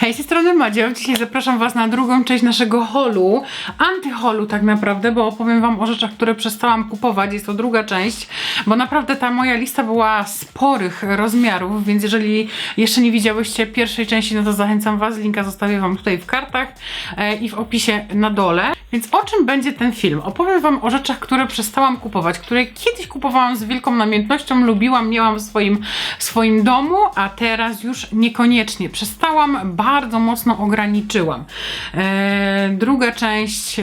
Hej, z tej strony Madzia. Dzisiaj zapraszam Was na drugą część naszego haulu, antyhaulu tak naprawdę, bo opowiem Wam o rzeczach, które przestałam kupować. Jest to druga część, bo naprawdę ta moja lista była sporych rozmiarów, więc jeżeli jeszcze nie widziałyście pierwszej części, no to zachęcam Was, linka zostawię Wam tutaj w kartach i w opisie na dole. Więc o czym będzie ten film? Opowiem Wam o rzeczach, które przestałam kupować, które kiedyś kupowałam z wielką namiętnością, lubiłam, miałam w swoim domu, a teraz już niekoniecznie. Przestałam, bardzo mocno ograniczyłam. Druga część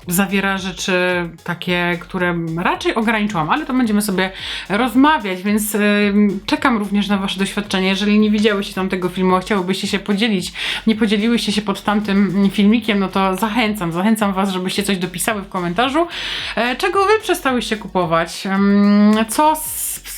zawiera rzeczy takie, które raczej ograniczyłam, ale to będziemy sobie rozmawiać, więc czekam również na Wasze doświadczenie. Jeżeli nie widziałyście tamtego filmu, a chciałybyście się podzielić, nie podzieliłyście się pod tamtym filmikiem, no to zachęcam Was, żebyście coś dopisały w komentarzu. Czego Wy przestałyście kupować?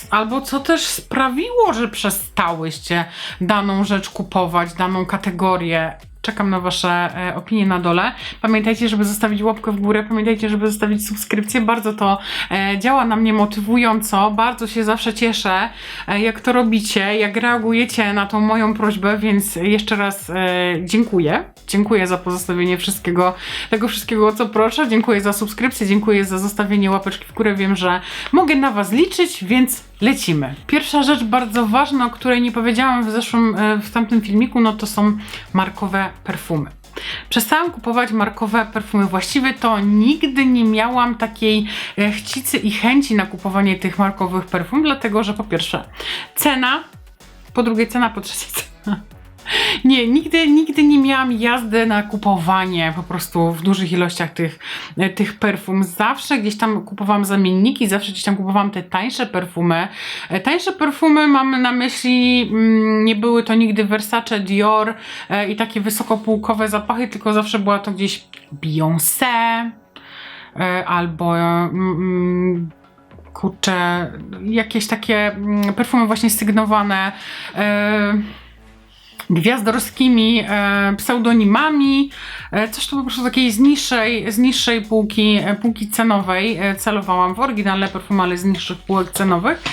Albo co też sprawiło, że przestałyście daną rzecz kupować, daną kategorię. Czekam na Wasze opinie na dole. Pamiętajcie, żeby zostawić łapkę w górę, pamiętajcie, żeby zostawić subskrypcję. Bardzo to działa na mnie motywująco. Bardzo się zawsze cieszę, jak to robicie, jak reagujecie na tą moją prośbę, więc jeszcze raz dziękuję. Dziękuję za pozostawienie tego wszystkiego, o co proszę. Dziękuję za subskrypcję, dziękuję za zostawienie łapeczki w górę. Wiem, że mogę na Was liczyć, więc lecimy. Pierwsza rzecz bardzo ważna, o której nie powiedziałam w tamtym filmiku, no to są markowe perfumy. Przestałam kupować markowe perfumy. Właściwie to nigdy nie miałam takiej chcicy i chęci na kupowanie tych markowych perfum, dlatego że po pierwsze cena, po drugie cena, po trzecie cena. Nie, nigdy nie miałam jazdy na kupowanie po prostu w dużych ilościach tych perfum. Zawsze gdzieś tam kupowałam zamienniki, zawsze gdzieś tam kupowałam te tańsze perfumy. Tańsze perfumy mam na myśli, nie były to nigdy Versace, Dior i takie wysokopółkowe zapachy, tylko zawsze była to gdzieś Beyoncé albo kurczę, jakieś takie perfumy właśnie sygnowane gwiazdorskimi pseudonimami, coś tu po prostu takiej z niższej półki cenowej. Celowałam w oryginalne perfumy, ale z niższych półek cenowych.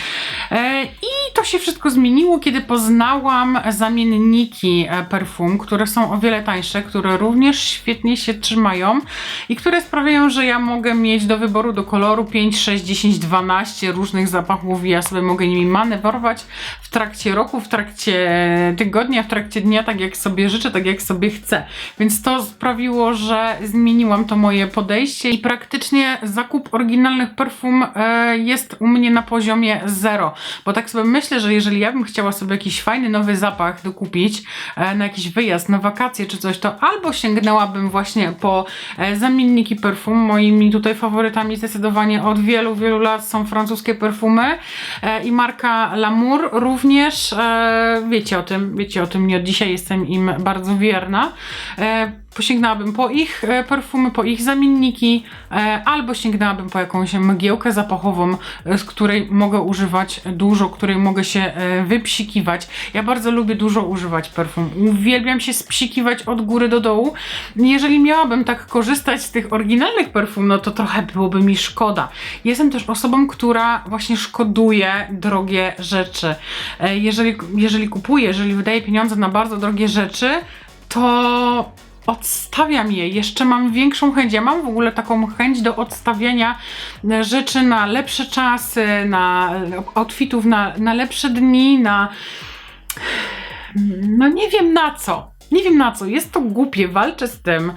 I to się wszystko zmieniło, kiedy poznałam zamienniki perfum, które są o wiele tańsze, które również świetnie się trzymają i które sprawiają, że ja mogę mieć do wyboru, do koloru 5, 6, 10, 12 różnych zapachów i ja sobie mogę nimi manewrować w trakcie roku, w trakcie tygodnia, w trakcie dnia, tak jak sobie życzę, tak jak sobie chcę. Więc to sprawiło, że zmieniłam to moje podejście i praktycznie zakup oryginalnych perfum jest u mnie na poziomie 0. Bo tak sobie myślę, że jeżeli ja bym chciała sobie jakiś fajny nowy zapach dokupić na jakiś wyjazd, na wakacje czy coś, to albo sięgnęłabym właśnie po zamienniki perfum. Moimi tutaj faworytami zdecydowanie od wielu lat są francuskie perfumy i marka Lamour również. Wiecie o tym, nie od dzisiaj jestem im bardzo wierna. Posięgnęłabym po ich perfumy, po ich zamienniki, albo sięgnęłabym po jakąś mgiełkę zapachową, z której mogę używać dużo, której mogę się wypsikiwać. Ja bardzo lubię dużo używać perfum. Uwielbiam się spsikiwać od góry do dołu. Jeżeli miałabym tak korzystać z tych oryginalnych perfum, no to trochę byłoby mi szkoda. Jestem też osobą, która właśnie szkoduje drogie rzeczy. Jeżeli kupuję, jeżeli wydaję pieniądze na bardzo drogie rzeczy, to odstawiam je. Jeszcze mam większą chęć. Ja mam w ogóle taką chęć do odstawiania rzeczy na lepsze czasy, na outfitów, na lepsze dni, no nie wiem na co. Nie wiem na co, jest to głupie, walczę z tym,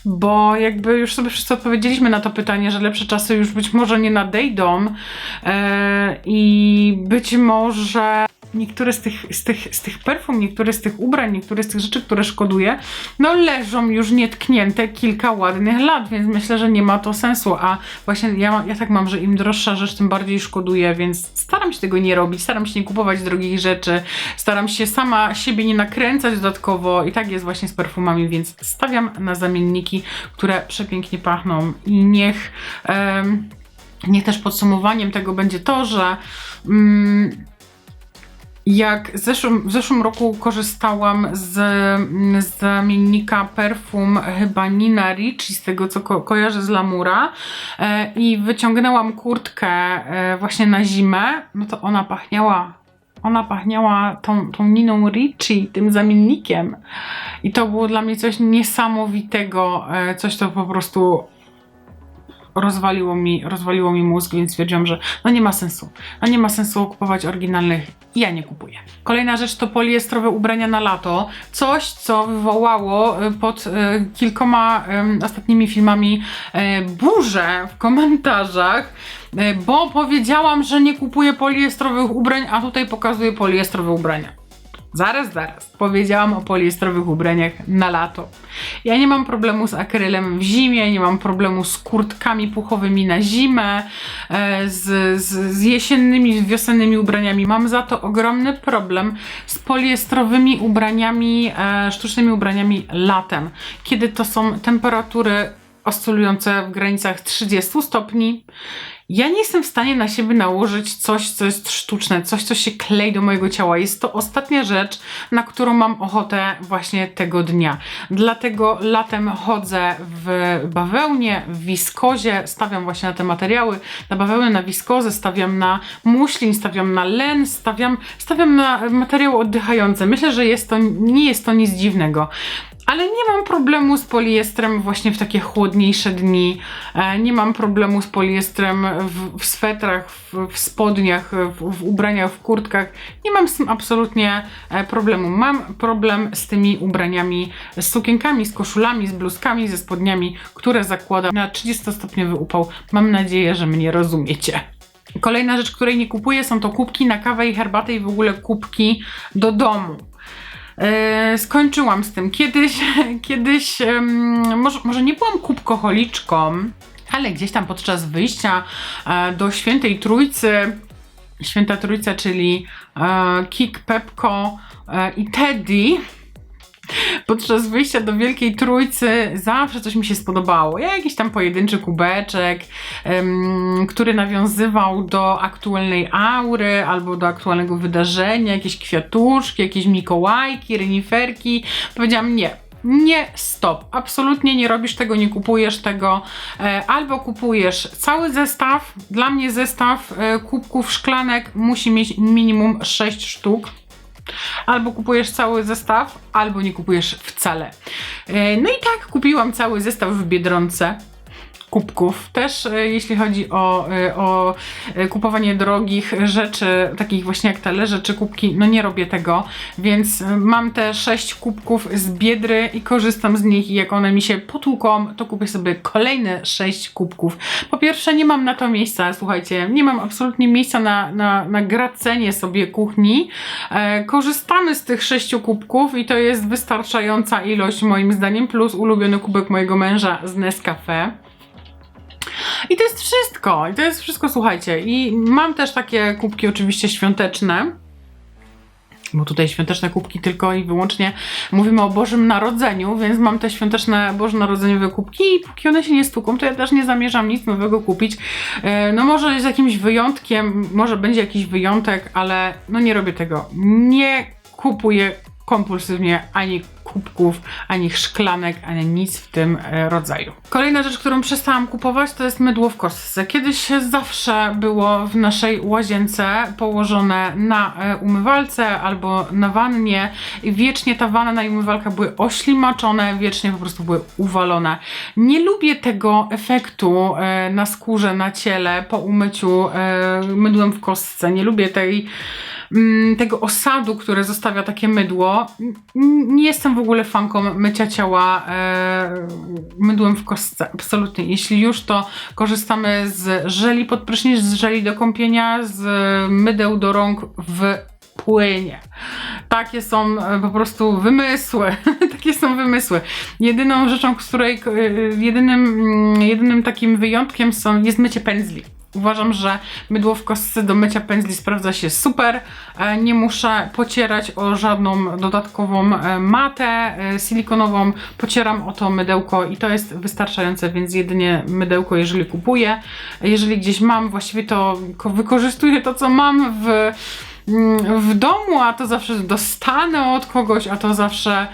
bo jakby już sobie wszyscy odpowiedzieliśmy na to pytanie, że lepsze czasy już być może nie nadejdą i być może niektóre z tych perfum, niektóre z tych ubrań, niektóre z tych rzeczy, które szkoduję, no leżą już nietknięte kilka ładnych lat, więc myślę, że nie ma to sensu, a właśnie ja tak mam, że im droższa rzecz, tym bardziej szkoduję, więc staram się tego nie robić, staram się nie kupować drogich rzeczy, staram się sama siebie nie nakręcać dodatkowo i tak jest właśnie z perfumami, więc stawiam na zamienniki, które przepięknie pachną i niech też podsumowaniem tego będzie to, że jak w zeszłym roku korzystałam z zamiennika perfum chyba Nina Ricci, z tego co kojarzę z Lamoura, i wyciągnęłam kurtkę właśnie na zimę, no to ona pachniała ona pachniała tą Niną Ricci, tym zamiennikiem. I to było dla mnie coś niesamowitego, coś to po prostu rozwaliło mi mózg, więc stwierdziłam, że no nie ma sensu. No nie ma sensu kupować oryginalnych i ja nie kupuję. Kolejna rzecz to poliestrowe ubrania na lato. Coś, co wywołało pod kilkoma ostatnimi filmami burzę w komentarzach, bo powiedziałam, że nie kupuję poliestrowych ubrań, a tutaj pokazuję poliestrowe ubrania. Zaraz. Powiedziałam o poliestrowych ubraniach na lato. Ja nie mam problemu z akrylem w zimie, nie mam problemu z kurtkami puchowymi na zimę, z jesiennymi, wiosennymi ubraniami. Mam za to ogromny problem z poliestrowymi ubraniami, sztucznymi ubraniami latem, kiedy to są temperatury oscylujące w granicach 30 stopni. Ja nie jestem w stanie na siebie nałożyć coś, co jest sztuczne, coś, co się klei do mojego ciała. Jest to ostatnia rzecz, na którą mam ochotę właśnie tego dnia. Dlatego latem chodzę w bawełnie, w wiskozie, stawiam właśnie na te materiały, na bawełnę, na wiskozę, stawiam na muślin, stawiam na len, stawiam na materiały oddychające. Myślę, że nie jest to nic dziwnego. Ale nie mam problemu z poliestrem właśnie w takie chłodniejsze dni. Nie mam problemu z poliestrem w swetrach, w spodniach, w ubraniach, w kurtkach. Nie mam z tym absolutnie problemu. Mam problem z tymi ubraniami, z sukienkami, z koszulami, z bluzkami, ze spodniami, które zakładam na 30-stopniowy upał. Mam nadzieję, że mnie rozumiecie. Kolejna rzecz, której nie kupuję, są to kubki na kawę i herbatę i w ogóle kubki do domu. Skończyłam z tym. Kiedyś może nie byłam kubkoholiczką, ale gdzieś tam podczas wyjścia do Świętej Trójcy, Święta Trójca, czyli Kik, Pepko i Teddy, podczas wyjścia do Wielkiej Trójcy zawsze coś mi się spodobało. Jakiś tam pojedynczy kubeczek, który nawiązywał do aktualnej aury albo do aktualnego wydarzenia, jakieś kwiatuszki, jakieś mikołajki, reniferki. Powiedziałam nie, stop, absolutnie nie robisz tego, nie kupujesz tego, albo kupujesz cały zestaw. Dla mnie zestaw kubków szklanek musi mieć minimum 6 sztuk. Albo kupujesz cały zestaw, albo nie kupujesz wcale. No i tak kupiłam cały zestaw w Biedronce kubków. Też jeśli chodzi o kupowanie drogich rzeczy, takich właśnie jak talerze czy kubki, no nie robię tego, więc mam te 6 kubków z Biedry i korzystam z nich i jak one mi się potłuką, to kupię sobie kolejne 6 kubków. Po pierwsze nie mam na to miejsca, słuchajcie, nie mam absolutnie miejsca na gracenie sobie kuchni. Korzystamy z tych 6 kubków i to jest wystarczająca ilość moim zdaniem, plus ulubiony kubek mojego męża z Nescafe. I to jest wszystko, słuchajcie. I mam też takie kubki oczywiście świąteczne, bo tutaj świąteczne kubki tylko i wyłącznie mówimy o Bożym Narodzeniu, więc mam te świąteczne bożonarodzeniowe kubki i póki one się nie stuką, to ja też nie zamierzam nic nowego kupić. No może z jakimś wyjątkiem, może będzie jakiś wyjątek, ale no nie robię tego. Nie kupuję kompulsywnie ani kubków, ani szklanek, ani nic w tym rodzaju. Kolejna rzecz, którą przestałam kupować, to jest mydło w kostce. Kiedyś zawsze było w naszej łazience położone na umywalce albo na wannie i wiecznie ta wanna i umywalka były oślimaczone, wiecznie po prostu były uwalone. Nie lubię tego efektu na skórze, na ciele po umyciu mydłem w kostce. Nie lubię tego osadu, które zostawia takie mydło. Nie jestem w ogóle fanką mycia ciała mydłem w kostce. Absolutnie. Jeśli już, to korzystamy z żeli pod prysznic, z żeli do kąpienia, z mydeł do rąk w płynie. Takie są po prostu wymysły. Takie są wymysły. Jedyną rzeczą, jedynym takim wyjątkiem jest mycie pędzli. Uważam, że mydło w kostce do mycia pędzli sprawdza się super. Nie muszę pocierać o żadną dodatkową matę silikonową. Pocieram o to mydełko i to jest wystarczające, więc jedynie mydełko, jeżeli kupuję. Jeżeli gdzieś mam, właściwie to wykorzystuję to, co mam w domu, a to zawsze dostanę od kogoś, a to zawsze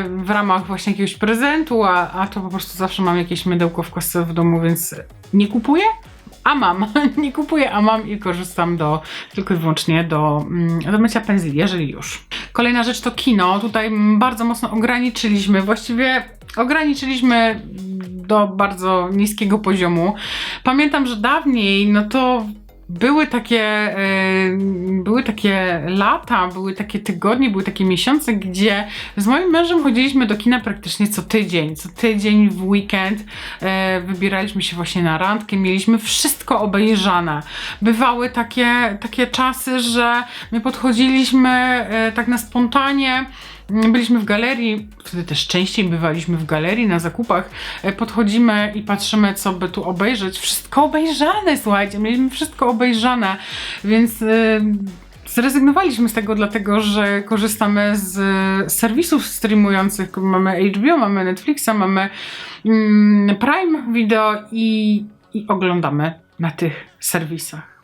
w ramach właśnie jakiegoś prezentu, a to po prostu zawsze mam jakieś mydełko w kostce w domu, więc nie kupuję. nie kupuję, a mam i korzystam tylko i wyłącznie do mycia pędzli, jeżeli już. Kolejna rzecz to kino. Tutaj bardzo mocno ograniczyliśmy do bardzo niskiego poziomu. Pamiętam, że dawniej, no to były takie lata, były takie tygodnie, były takie miesiące, gdzie z moim mężem chodziliśmy do kina praktycznie co tydzień. Co tydzień w weekend wybieraliśmy się właśnie na randkę, mieliśmy wszystko obejrzane. Bywały takie czasy, że my podchodziliśmy tak na spontanie. Byliśmy w galerii, wtedy też częściej bywaliśmy w galerii na zakupach, podchodzimy i patrzymy, co by tu obejrzeć. Wszystko obejrzane, słuchajcie, mieliśmy wszystko obejrzane, więc zrezygnowaliśmy z tego, dlatego że korzystamy z serwisów streamujących. Mamy HBO, mamy Netflixa, mamy Prime Video i oglądamy na tych serwisach.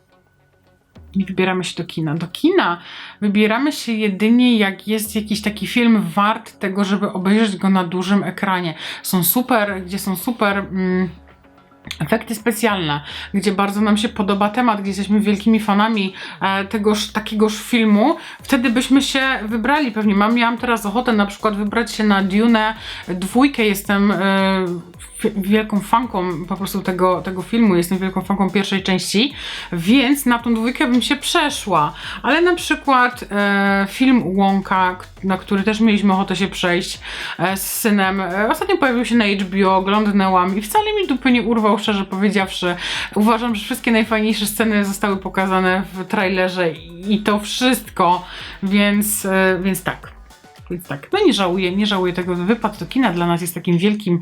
Nie wybieramy się do kina. Do kina wybieramy się jedynie, jak jest jakiś taki film wart tego, żeby obejrzeć go na dużym ekranie. Są super efekty specjalne, gdzie bardzo nam się podoba temat, gdzie jesteśmy wielkimi fanami takiegoż filmu, wtedy byśmy się wybrali pewnie. Miałam teraz ochotę na przykład wybrać się na Dune 2. Jestem wielką fanką po prostu tego filmu, jestem wielką fanką pierwszej części, więc na tą 2 bym się przeszła. Ale na przykład film Wonka, na który też mieliśmy ochotę się przejść z synem, ostatnio pojawił się na HBO, oglądnęłam i wcale mi dupy nie urwał, szczerze powiedziawszy. Uważam, że wszystkie najfajniejsze sceny zostały pokazane w trailerze i to wszystko, więc tak. Więc tak, no nie żałuję tego. Wypad do kina dla nas jest takim wielkim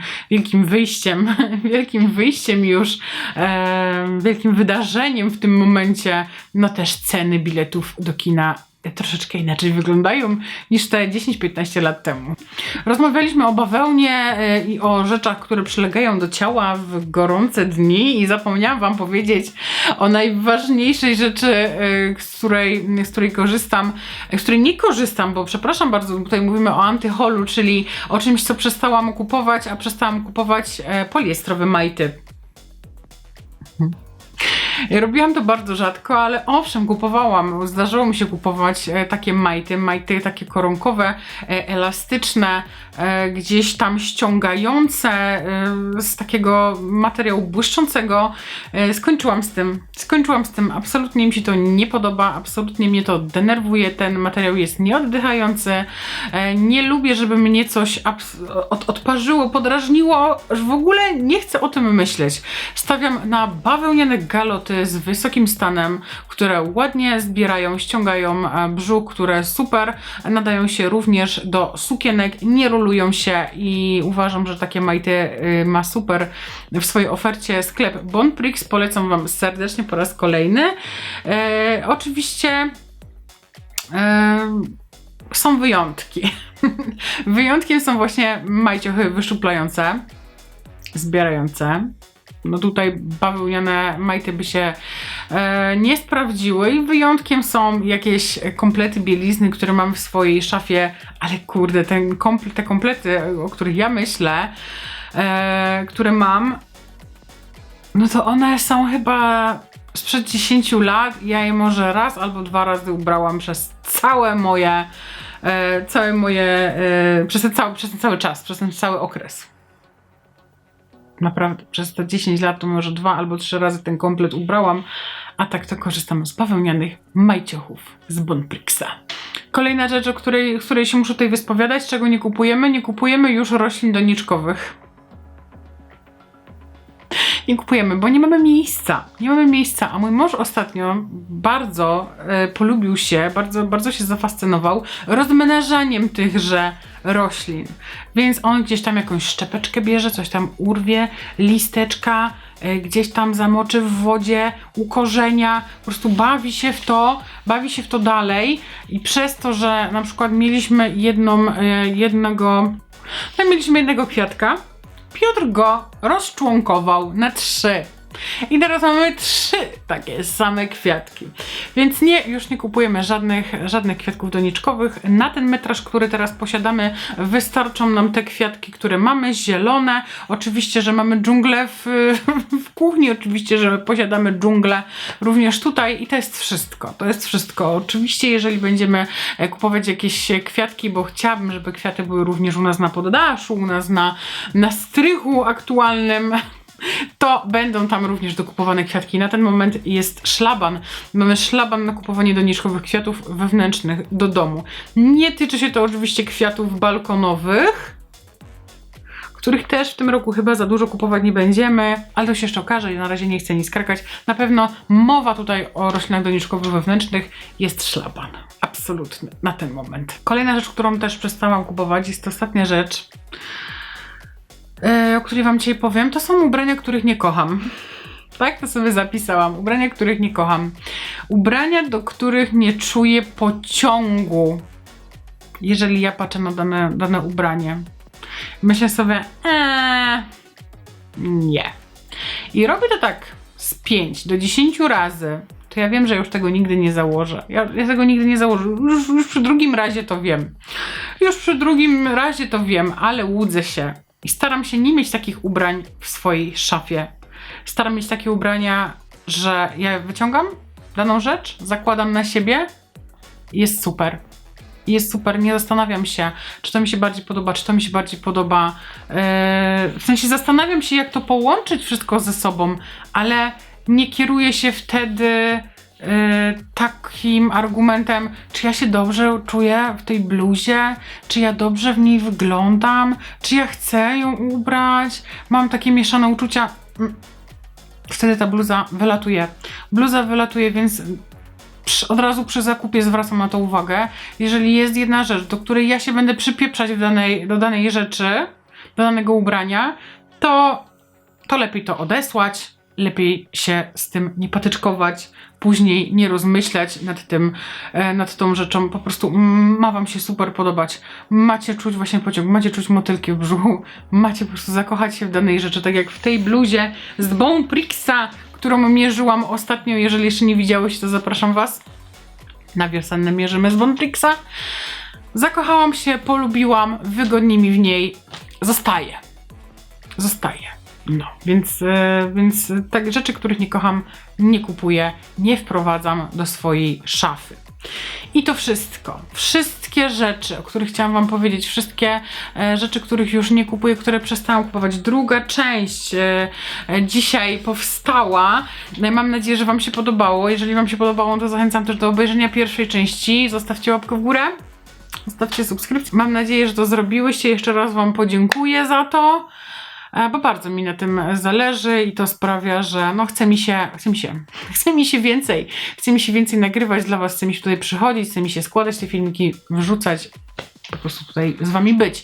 wyjściem, wielkim wydarzeniem w tym momencie. No też ceny biletów do kina troszeczkę inaczej wyglądają niż te 10-15 lat temu. Rozmawialiśmy o bawełnie i o rzeczach, które przylegają do ciała w gorące dni i zapomniałam wam powiedzieć o najważniejszej rzeczy, z której korzystam, z której nie korzystam, bo przepraszam bardzo, tutaj mówimy o antyholu, czyli o czymś, co przestałam kupować, a przestałam kupować poliestrowe majty. Robiłam to bardzo rzadko, ale owszem, zdarzyło mi się kupować takie majty takie koronkowe, elastyczne, gdzieś tam ściągające z takiego materiału błyszczącego. Skończyłam z tym, absolutnie mi się to nie podoba, absolutnie mnie to denerwuje, ten materiał jest nieoddychający, nie lubię, żeby mnie coś odparzyło, podrażniło, w ogóle nie chcę o tym myśleć. Stawiam na bawełniane galoty z wysokim stanem, które ładnie zbierają, ściągają brzuch, które super nadają się również do sukienek, nie rolują się i uważam, że takie majty ma super w swojej ofercie sklep Bonprix. Polecam wam serdecznie po raz kolejny. Oczywiście są wyjątki. Wyjątkiem są właśnie majciochy wyszczuplające, zbierające. No tutaj bawełniane majty by się nie sprawdziły i wyjątkiem są jakieś komplety bielizny, które mam w swojej szafie, ale kurde, te komplety, o których ja myślę, które mam, no to one są chyba sprzed 10 lat. Ja je może raz albo 2 razy ubrałam przez przez ten cały czas, przez ten cały okres. Naprawdę, przez te 10 lat to może 2 albo 3 razy ten komplet ubrałam, a tak to korzystam z bawełnianych majciochów z Bonprixa. Kolejna rzecz, z której się muszę tutaj wyspowiadać, czego nie kupujemy. Nie kupujemy już roślin doniczkowych. Nie kupujemy, bo nie mamy miejsca. Nie mamy miejsca, a mój mąż ostatnio bardzo polubił się, bardzo się zafascynował rozmnażaniem tychże roślin. Więc on gdzieś tam jakąś szczepeczkę bierze, coś tam urwie, listeczka, gdzieś tam zamoczy w wodzie, ukorzenia, po prostu bawi się w to dalej i przez to, że na przykład mieliśmy jednego kwiatka, Piotr go rozczłonkował na 3. I teraz mamy 3 takie same kwiatki. Więc już nie kupujemy żadnych kwiatków doniczkowych. Na ten metraż, który teraz posiadamy, wystarczą nam te kwiatki, które mamy, zielone. Oczywiście, że mamy dżunglę w kuchni, oczywiście, że posiadamy dżunglę również tutaj i to jest wszystko. To jest wszystko. Oczywiście, jeżeli będziemy kupować jakieś kwiatki, bo chciałabym, żeby kwiaty były również u nas na poddaszu, u nas na strychu aktualnym, to będą tam również dokupowane kwiatki. Na ten moment jest szlaban. Mamy szlaban na kupowanie doniczkowych kwiatów wewnętrznych do domu. Nie tyczy się to oczywiście kwiatów balkonowych, których też w tym roku chyba za dużo kupować nie będziemy, ale to się jeszcze okaże i na razie nie chcę nic skakać. Na pewno mowa tutaj o roślinach doniczkowych wewnętrznych jest szlaban. Absolutny na ten moment. Kolejna rzecz, którą też przestałam kupować, jest to ostatnia rzecz, o której wam dzisiaj powiem, to są ubrania, których nie kocham. Tak, to sobie zapisałam. Ubrania, których nie kocham. Ubrania, do których nie czuję pociągu, jeżeli ja patrzę na dane ubranie. Myślę sobie, nie. I robię to tak z 5 do 10 razy, to ja wiem, że już tego nigdy nie założę. Ja tego nigdy nie założę. Już przy drugim razie to wiem. Ale łudzę się. I staram się nie mieć takich ubrań w swojej szafie. Staram mieć takie ubrania, że ja wyciągam daną rzecz, zakładam na siebie i jest super. Jest super, nie zastanawiam się, czy to mi się bardziej podoba, czy to mi się bardziej podoba. W sensie zastanawiam się, jak to połączyć wszystko ze sobą, ale nie kieruję się wtedy takim argumentem, czy ja się dobrze czuję w tej bluzie, czy ja dobrze w niej wyglądam, czy ja chcę ją ubrać. Mam takie mieszane uczucia. Wtedy ta bluza wylatuje. Więc od razu przy zakupie zwracam na to uwagę. Jeżeli jest jedna rzecz, do której ja się będę przypieprzać do danej rzeczy, do danego ubrania, to lepiej to odesłać, lepiej się z tym nie patyczkować, później nie rozmyślać nad tą rzeczą. Po prostu ma wam się super podobać. Macie czuć właśnie pociąg, macie czuć motylki w brzuchu, macie po prostu zakochać się w danej rzeczy, tak jak w tej bluzie z Bonprixa, którą mierzyłam ostatnio. Jeżeli jeszcze nie widziałeś, to zapraszam was na wiosenne mierzymy z Bonprixa. Zakochałam się, polubiłam, wygodnie mi w niej. Zostaje. No, więc tak rzeczy, których nie kocham, nie kupuję, nie wprowadzam do swojej szafy. I to wszystko. Wszystkie rzeczy, o których chciałam wam powiedzieć, wszystkie rzeczy, których już nie kupuję, które przestałam kupować. Druga część dzisiaj powstała. Mam nadzieję, że wam się podobało. Jeżeli wam się podobało, to zachęcam też do obejrzenia pierwszej części. Zostawcie łapkę w górę. Zostawcie subskrypcję. Mam nadzieję, że to zrobiłyście. Jeszcze raz wam podziękuję za to, bo bardzo mi na tym zależy i to sprawia, że no chce mi się więcej nagrywać dla was, chce mi się tutaj przychodzić, chce mi się składać te filmiki, wrzucać, po prostu tutaj z wami być.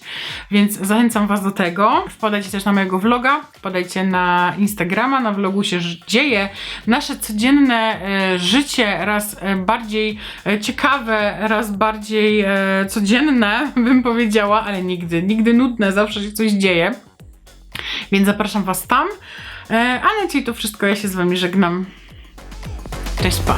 Więc zachęcam was do tego. Wpadajcie też na mojego vloga, wpadajcie na Instagrama, na vlogu się dzieje nasze codzienne życie, raz bardziej ciekawe, raz bardziej codzienne, bym powiedziała, ale nigdy nudne, zawsze się coś dzieje. Więc zapraszam was tam. A na dzisiaj to wszystko, ja się z wami żegnam. Cześć, pa!